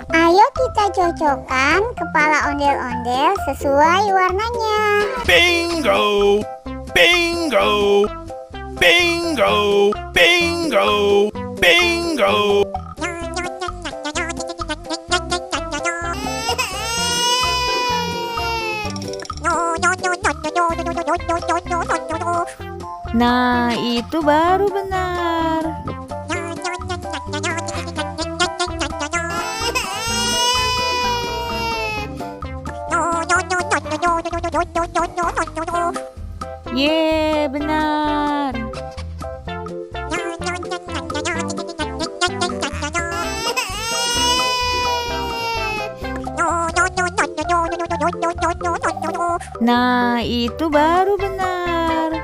Ayo kita cocokkan kepala ondel-ondel sesuai warnanya. Bingo! Bingo! Bingo! Bingo! Bingo! Nah, itu baru benar. Ye, benar. Nah, itu baru benar.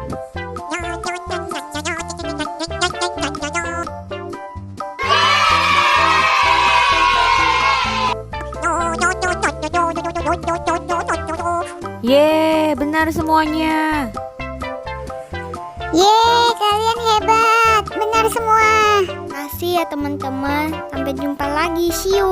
Ye, benar semuanya. Yeay, kalian hebat, benar semua. Makasih ya teman-teman. Sampai jumpa lagi. See you.